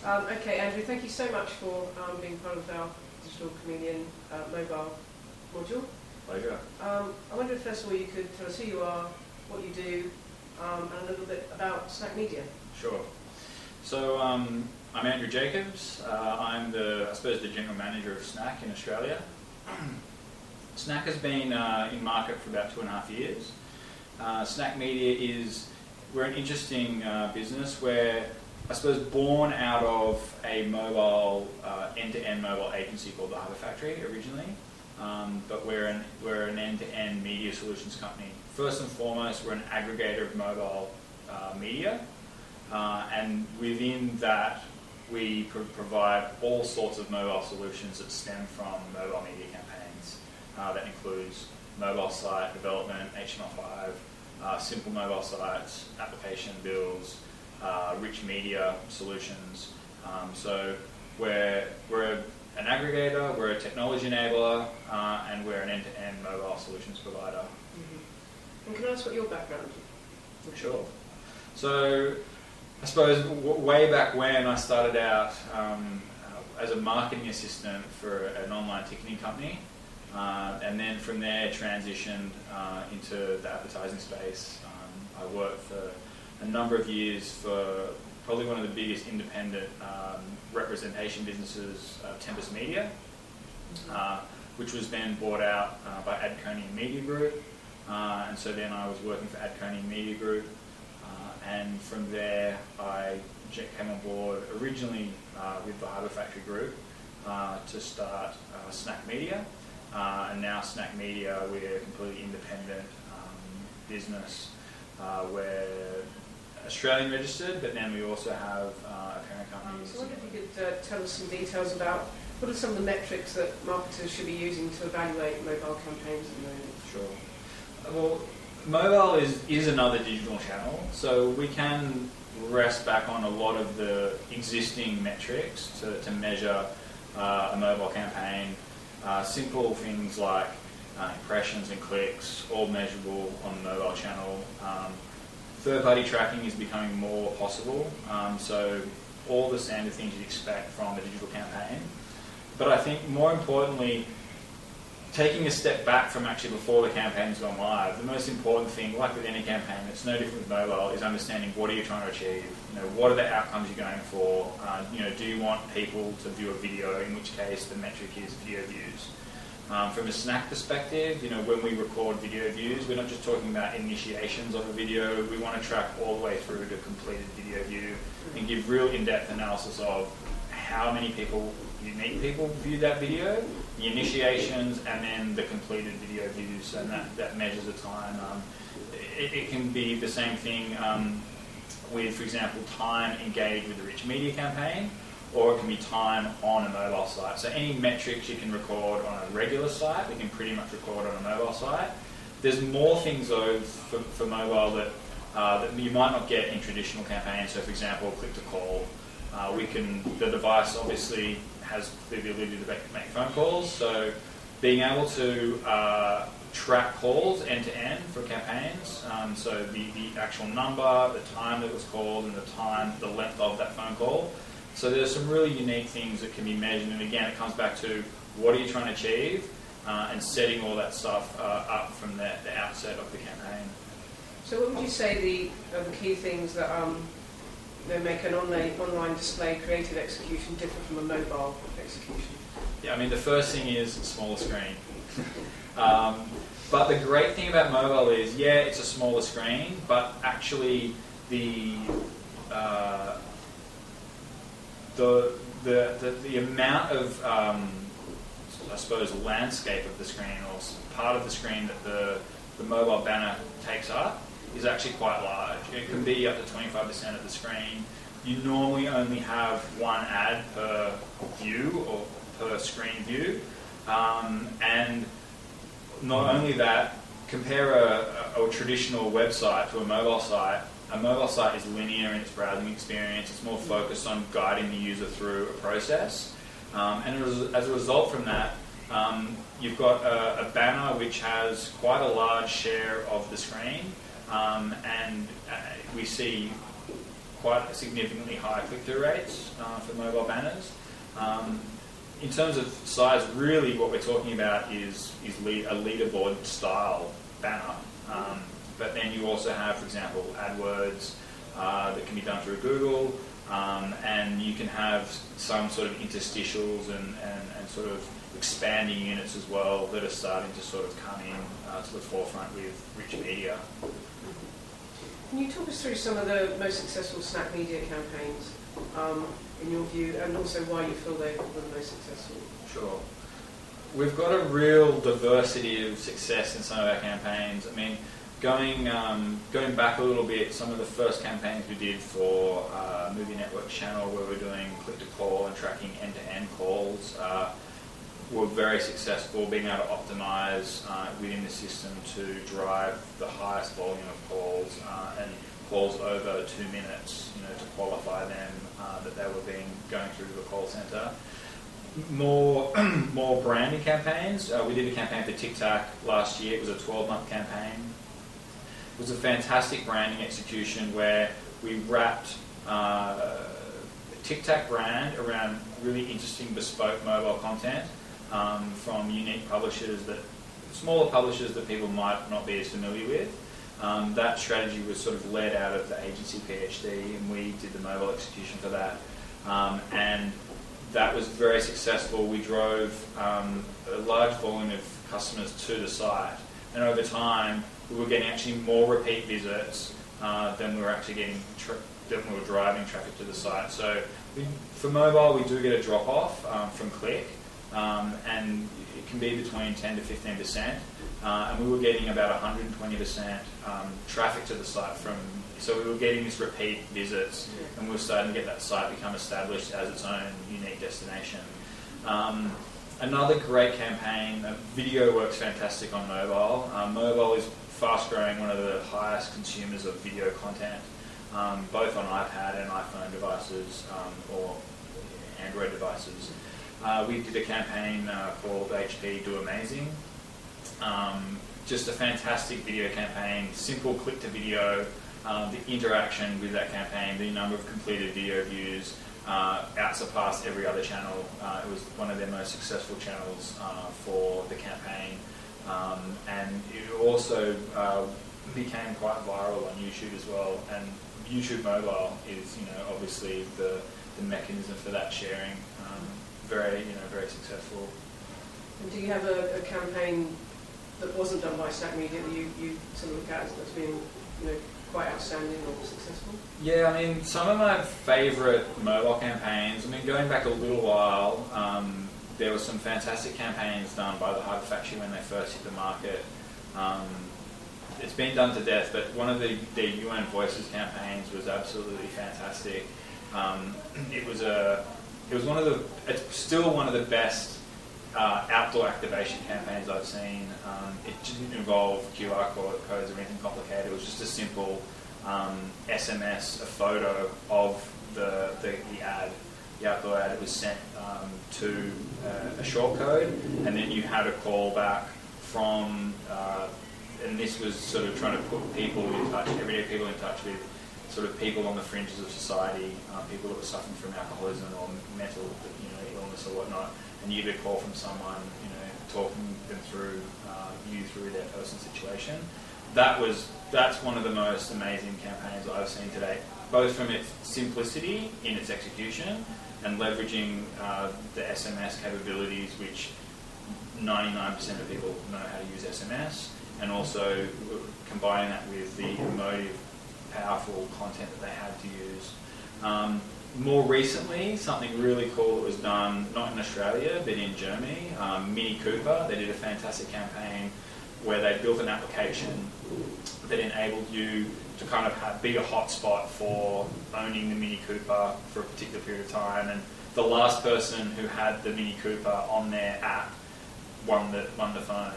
Okay, Andrew, thank you so much for being part of our Digital Chameleon mobile module. Pleasure. I wonder if first of all you could tell us who you are, what you do, and a little bit about SNAKK Media. Sure. So I'm Andrew Jacobs. I'm the general manager of SNAKK in Australia. SNAKK has been in market for about 2.5 years. SNAKK Media we're an interesting business where, I suppose, born out of a mobile, end-to-end mobile agency called the Harbour Factory originally. But we're an end-to-end media solutions company. First and foremost, we're an aggregator of mobile media, and within that, we provide all sorts of mobile solutions that stem from mobile media campaigns. That includes mobile site development, HTML5, simple mobile sites, application builds, rich media solutions. So we're an aggregator, we're a technology enabler, and we're an end-to-end mobile solutions provider. Mm-hmm. And can I ask what your background is? Sure. So I suppose way back when I started out as a marketing assistant for an online ticketing company, and then from there transitioned into the advertising space. I worked for a number of years for probably one of the biggest independent representation businesses, Tempest Media, which was then bought out by Adconian Media Group. And so then I was working for Adconian Media Group. And from there, I came on board originally with the Harbour Factory Group to start SNAKK Media. And now SNAKK Media, we're a completely independent business. We're Australian registered, but then we also have a parent company. So I wonder if you could tell us some details about what are some of the metrics that marketers should be using to evaluate mobile campaigns at the moment? Sure. Well, mobile is another digital channel, so we can rest back on a lot of the existing metrics to measure a mobile campaign. Simple things like impressions and clicks, all measurable on the mobile channel. Third-party tracking is becoming more possible, so all the standard things you'd expect from a digital campaign. But I think more importantly, taking a step back from actually before the campaign's gone live, the most important thing, like with any campaign, it's no different with mobile, is understanding what are you trying to achieve. What are the outcomes you're going for? Do you want people to view a video, in which case the metric is video views. From a SNAKK perspective, when we record video views, we're not just talking about initiations of a video. We want to track all the way through to completed video view and give real in-depth analysis of how many unique people viewed that video, the initiations, and then the completed video views, and that measures the time. It can be the same thing with, for example, time engaged with a rich media campaign, or it can be time on a mobile site. So any metrics you can record on a regular site, we can pretty much record on a mobile site. There's more things though for mobile that you might not get in traditional campaigns. So for example, click to call. The device obviously has the ability to make phone calls. So being able to track calls end to end for campaigns. So the actual number, the time that it was called, and the length of that phone call. So there's some really unique things that can be measured, and again, it comes back to what are you trying to achieve, and setting all that stuff up from the outset of the campaign. So what would you say are the key things that make an online display creative execution differ from a mobile execution? Yeah, I mean, the first thing is smaller screen. But the great thing about mobile is, it's a smaller screen, but actually the amount of, I suppose, landscape of the screen, or part of the screen that the mobile banner takes up, is actually quite large. It can be up to 25% of the screen. You normally only have one ad per view, or per screen view. And not only that, compare a traditional website to a mobile site. A mobile site is linear in its browsing experience. It's more focused on guiding the user through a process. And as a result from that, you've got a banner which has quite a large share of the screen, and we see quite significantly higher click-through rates for mobile banners. In terms of size, really what we're talking about is a leaderboard style banner. But then you also have, for example, AdWords that can be done through Google, and you can have some sort of interstitials and sort of expanding units as well that are starting to sort of come in to the forefront with rich media. Can you talk us through some of the most successful SNAKK media campaigns, in your view, and also why you feel they were the most successful? Sure. We've got a real diversity of success in some of our campaigns. I mean, going back a little bit, some of the first campaigns we did for Movie Network channel, where we're doing click-to-call and tracking end-to-end calls, were very successful, being able to optimize within the system to drive the highest volume of calls and calls over 2 minutes, to qualify them that they were going through to the call center. More branding campaigns. We did a campaign for TikTok last year. It was a 12-month campaign. It was a fantastic branding execution where we wrapped a TikTok brand around really interesting bespoke mobile content from unique publishers, smaller publishers that people might not be as familiar with. That strategy was sort of led out of the agency PhD, and we did the mobile execution for that. And that was very successful. We drove a large volume of customers to the site, and over time we were getting actually more repeat visits than we were actually getting than we were driving traffic to the site. So for mobile, we do get a drop off from click, and it can be between 10 to 15%. And we were getting about 120% traffic to the site so we were getting this repeat visits, and we were starting to get that site become established as its own unique destination. Another great campaign, video works fantastic on mobile. Mobile is fast growing, one of the highest consumers of video content, both on iPad and iPhone devices or Android devices. We did a campaign called HP Do Amazing. Just a fantastic video campaign, simple click to video, the interaction with that campaign, the number of completed video views outsurpassed every other channel. It was one of their most successful channels for the campaign, and it also became quite viral on YouTube as well. And YouTube mobile is, obviously the mechanism for that sharing. Very successful. And do you have a campaign that wasn't done by SNAKK Media that you sort of look at as being, quite outstanding or successful? Yeah, I mean, some of my favourite mobile campaigns, going back a little while, there were some fantastic campaigns done by the Hyper Factory when they first hit the market. It's been done to death, but one of the UN Voices campaigns was absolutely fantastic. It's still one of the best outdoor activation campaigns I've seen. It didn't involve QR codes or anything complicated. It was just a simple SMS, a photo of the ad, the outdoor ad. It was sent to a short code, and then you had a call back from, and this was sort of trying to put people in touch, everyday people in touch with sort of people on the fringes of society, people that were suffering from alcoholism or mental illness or whatnot, and you get a call from someone, talking them through their personal situation. That's one of the most amazing campaigns I've seen to date, both from its simplicity in its execution and leveraging the SMS capabilities, which 99% of people know how to use SMS, and also combining that with the emotive, powerful content that they had to use. More recently, something really cool that was done, not in Australia, but in Germany, Mini Cooper. They did a fantastic campaign where they built an application that enabled you to kind of be a hotspot for owning the Mini Cooper for a particular period of time. And the last person who had the Mini Cooper on their app won the phone.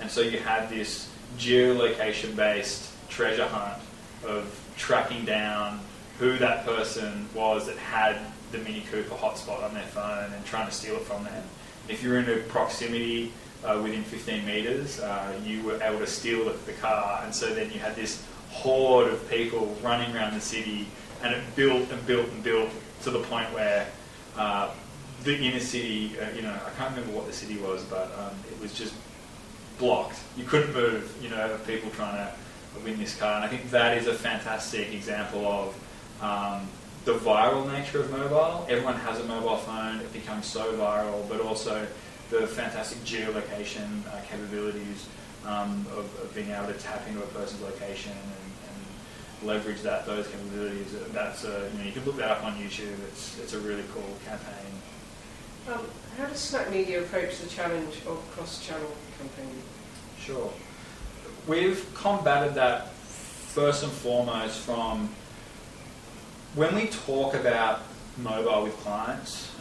And so you had this geolocation-based treasure hunt of tracking down who that person was that had the Mini Cooper hotspot on their phone and trying to steal it from them. If you're in a proximity within 15 metres, you were able to steal the car, and so then you had this horde of people running around the city and it built and built and built to the point where the inner city, I can't remember what the city was, but it was just blocked. You couldn't move, of people trying to win this car. And I think that is a fantastic example of the viral nature of mobile. Everyone has a mobile phone. It becomes so viral, but also the fantastic geolocation capabilities of being able to tap into a person's location and leverage those capabilities. That's you can look that up on YouTube. It's a really cool campaign. How does SNAKK Media approach the challenge of cross-channel campaigning? Sure. We've combated that first and foremost from when we talk about mobile with clients.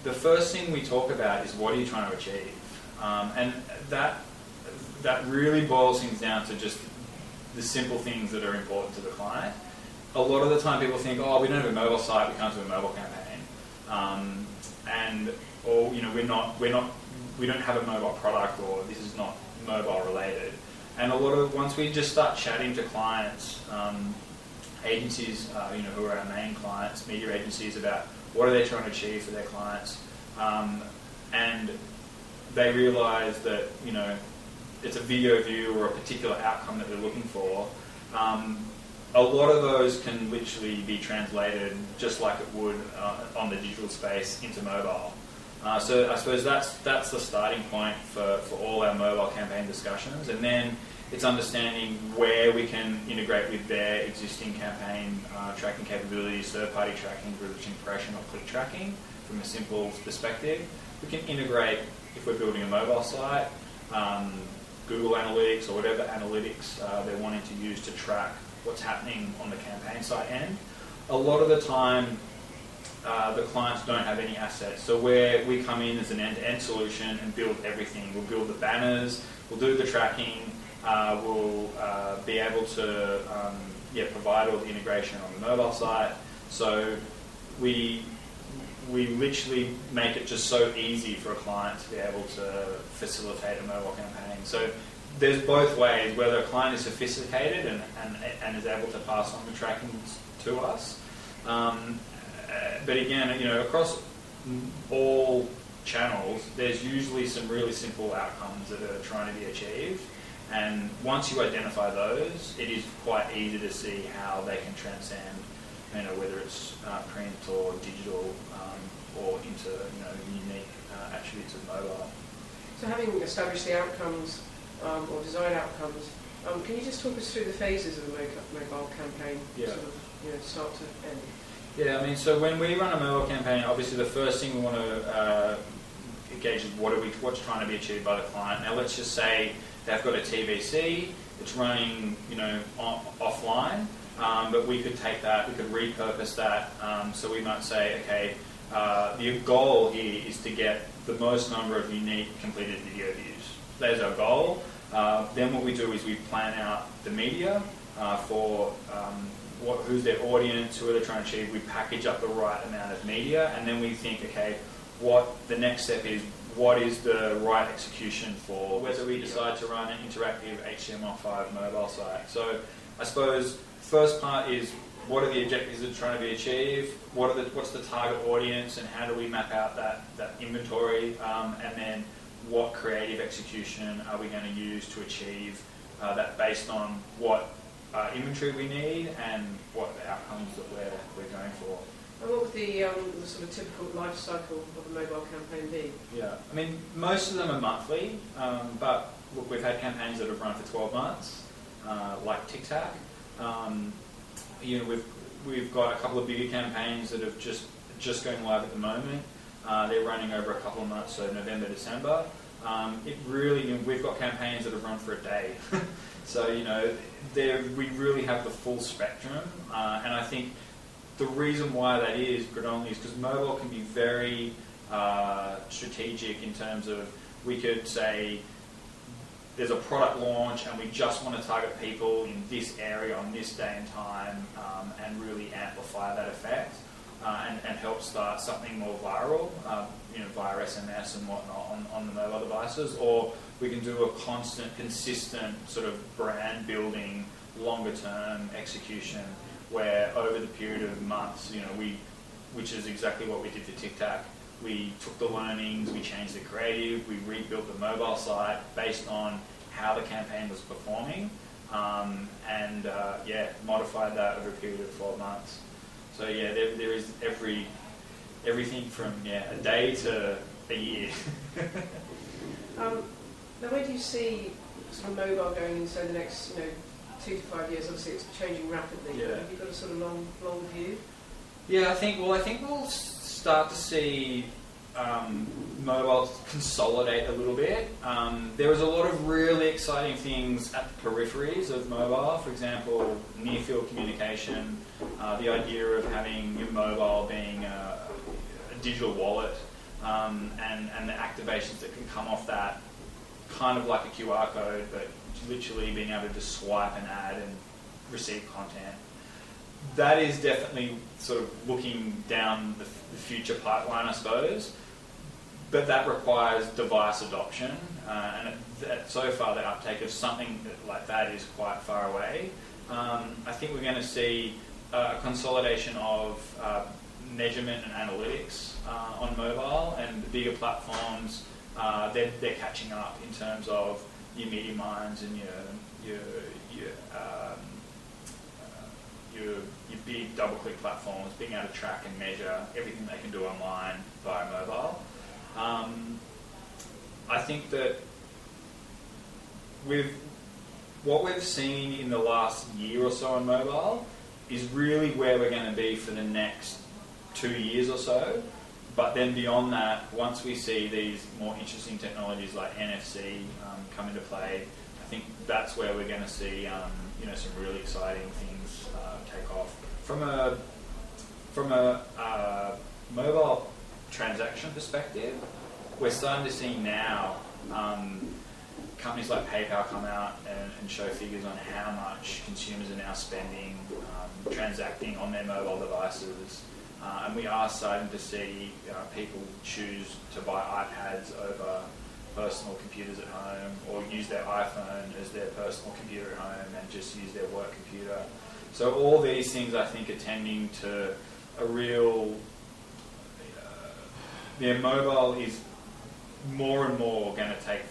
The first thing we talk about is what are you trying to achieve, and that really boils things down to just the simple things that are important to the client. A lot of the time, people think, "Oh, we don't have a mobile site, we can't do a mobile campaign," we don't have a mobile product, or this is not mobile related. And once we just start chatting to clients, agencies, who are our main clients, media agencies, about what are they trying to achieve for their clients, and they realise that it's a video view or a particular outcome that they're looking for. A lot of those can literally be translated just like it would on the digital space into mobile. So I suppose that's the starting point for all our mobile campaign discussions, and then it's understanding where we can integrate with their existing campaign tracking capabilities, third-party tracking, rich impression or click tracking from a simple perspective. We can integrate, if we're building a mobile site, Google Analytics or whatever analytics they're wanting to use to track what's happening on the campaign site end. A lot of the time, the clients don't have any assets. So where we come in as an end-to-end solution and build everything. We'll build the banners, we'll do the tracking, we'll be able to provide all the integration on the mobile site. So we literally make it just so easy for a client to be able to facilitate a mobile campaign. So there's both ways, whether a client is sophisticated and is able to pass on the tracking to us. But again, across all channels, there's usually some really simple outcomes that are trying to be achieved. And once you identify those, it is quite easy to see how they can transcend, whether it's print or digital or into unique attributes of mobile. So having established the outcomes or design outcomes, can you just talk us through the phases of the mobile campaign, sort of start to end? Yeah, so when we run a mobile campaign, obviously the first thing we want to gauge is what's trying to be achieved by the client. Now let's just say they've got a TVC, it's running offline, but we could take that, we could repurpose that. So we might say, okay, the goal here is to get the most number of unique completed video views. There's our goal. Then what we do is we plan out the media for who's their audience, who are they trying to achieve. We package up the right amount of media, and then we think, okay, what the next step is, what is the right execution for whether we decide to run an interactive HTML5 mobile site. So I suppose first part is, what are the objectives that are trying to be achieved? What's the target audience, and how do we map out that inventory? And then what creative execution are we going to use to achieve that, based on what inventory we need and what the outcomes that we're going for. And what would the sort of typical life cycle of a mobile campaign be? Yeah, most of them are monthly, but look, we've had campaigns that have run for 12 months, like TikTok. We've got a couple of bigger campaigns that have just going live at the moment. They're running over a couple of months, so November, December. We've got campaigns that have run for a day. So, we really have the full spectrum. And I think the reason why that is predominantly is because mobile can be very strategic in terms of, we could say, there's a product launch and we just want to target people in this area on this day and time, and really amplify that effect and help start something more viral, via SMS and whatnot on the mobile devices. Or we can do a consistent sort of brand building, longer term execution where over the period of months, which is exactly what we did for TikTok, we took the learnings, we changed the creative, we rebuilt the mobile site based on how the campaign was performing, and modified that over a period of 12 months. So yeah, there is everything from a day to a year. Now, where do you see sort of mobile going in, so the next 2 to 5 years? Obviously, it's changing rapidly. Yeah. Have you got a sort of long view? Yeah, I think we'll start to see mobile consolidate a little bit. There was a lot of really exciting things at the peripheries of mobile. For example, near-field communication, the idea of having your mobile being a digital wallet, and the activations that can come off that, kind of like a QR code, but literally being able to just swipe and add and receive content. That is definitely sort of looking down the future pipeline, I suppose. But that requires device adoption, and so far the uptake of something like that is quite far away. I think we're going to see a consolidation of measurement and analytics on mobile, and the bigger platforms, they're catching up in terms of your media minds and your big double-click platforms being able to track and measure everything they can do online via mobile. I think that with what we've seen in the last year or so on mobile is really where we're going to be for the next 2 years or so. But then beyond that, once we see these more interesting technologies like NFC come into play, I think that's where we're going to see some really exciting things take off. From a mobile transaction perspective, we're starting to see now companies like PayPal come out and show figures on how much consumers are now spending transacting on their mobile devices. And we are starting to see people choose to buy iPads over personal computers at home, or use their iPhone as their personal computer at home and just use their work computer. So all these things, I think, are tending to a real... mobile is more and more going to take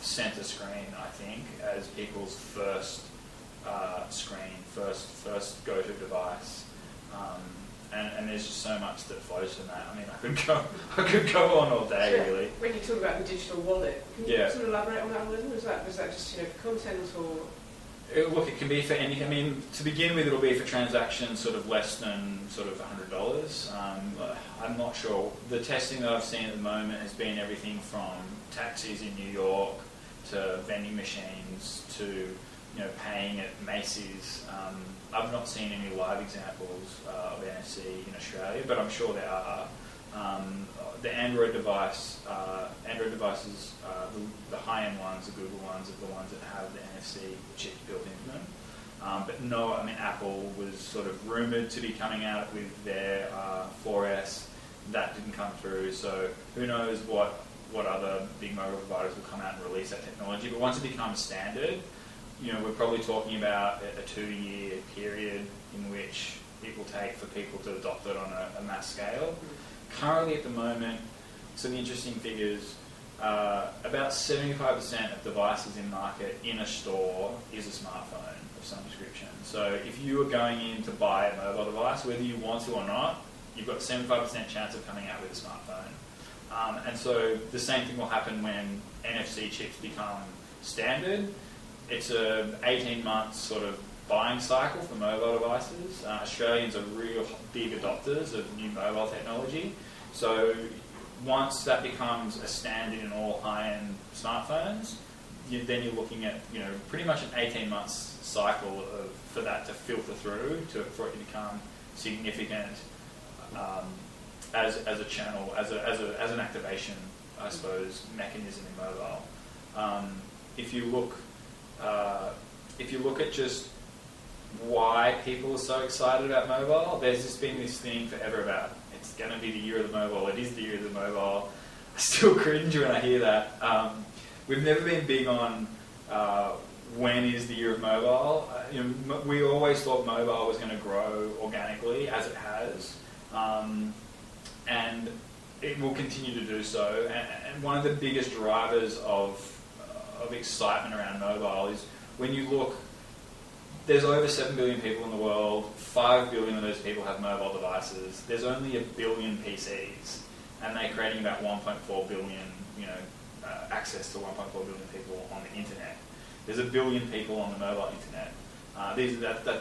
centre screen, I think, as people's first screen, first go-to device. And there's just so much that flows from that. I mean, I could go on all day, so really. When you talk about the digital wallet, can you sort of elaborate on that a little? Is that just for content or? Look, it can be for anything. I mean, to begin with, it'll be for transactions sort of less than sort of $100. I'm not sure. The testing that I've seen at the moment has been everything from taxis in New York to vending machines to paying at Macy's. I've not seen any live examples of NFC in Australia, but I'm sure there are. The Android devices, the high-end ones, the Google ones, are the ones that have the NFC chip built into them. But no, I mean, Apple was sort of rumoured to be coming out with their 4S. That didn't come through, so who knows what other big mobile providers will come out and release that technology. But once it becomes standard, we're probably talking about a 2-year period in which it will take for people to adopt it on a mass scale. Currently, at the moment, some interesting figures, about 75% of devices in market in a store is a smartphone of some description. So if you are going in to buy a mobile device, whether you want to or not, you've got a 75% chance of coming out with a smartphone. And so the same thing will happen when NFC chips become standard. It's a 18-month sort of buying cycle for mobile devices. Australians are real big adopters of new mobile technology. So once that becomes a standard in all high-end smartphones, then you're looking at pretty much an 18-month cycle for that to filter through for it to become significant as a channel, as an activation, I suppose, mechanism in mobile. If you look at just why people are so excited about mobile, there's just been this thing forever about it's going to be the year of the mobile, it is the year of the mobile. I still cringe when I hear that. We've never been big on when is the year of mobile? We always thought mobile was going to grow organically, as it has, and it will continue to do so. And one of the biggest drivers of excitement around mobile is when you look. There's over 7 billion people in the world. 5 billion of those people have mobile devices. There's only 1 billion PCs, and they're creating about 1.4 billion, access to 1.4 billion people on the internet. There's 1 billion people on the mobile internet.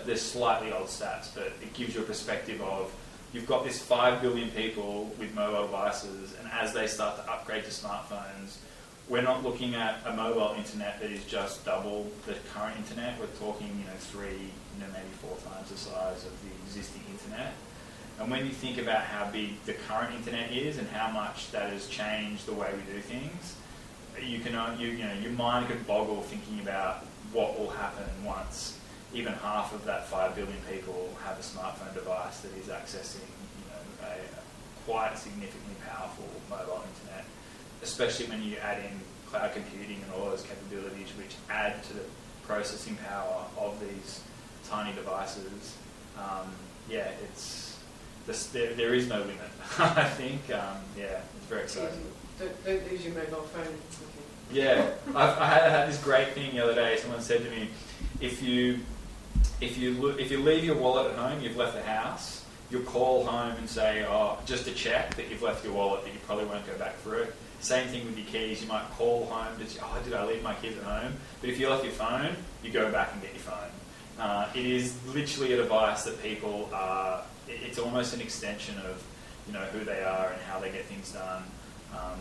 They're slightly old stats, but it gives you a perspective of you've got this 5 billion people with mobile devices, and as they start to upgrade to smartphones, we're not looking at a mobile internet that is just double the current internet. We're talking, 3, maybe 4 times the size of the existing internet. And when you think about how big the current internet is and how much that has changed the way we do things, your mind could boggle thinking about what will happen once even half of that 5 billion people have a smartphone device that is accessing, a quite significantly powerful mobile internet. Especially when you add in cloud computing and all those capabilities which add to the processing power of these tiny devices. There is no limit. I think, it's very exciting. Don't lose your mobile phone. Yeah, I had this great thing the other day. Someone said to me, if you leave your wallet at home, you've left the house, you'll call home and say, just to check that you've left your wallet, that you probably won't go back for it. Same thing with your keys. You might call home to say, did I leave my keys at home? But if you left your phone, you go back and get your phone. It is literally a device that people are, it's almost an extension of, who they are and how they get things done.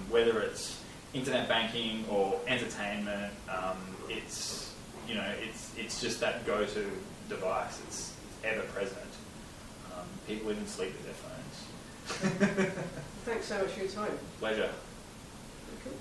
Whether it's internet banking or entertainment, it's just that go-to device. It's ever present. People even sleep with their phones. Thanks so much for your time. Pleasure. Cool.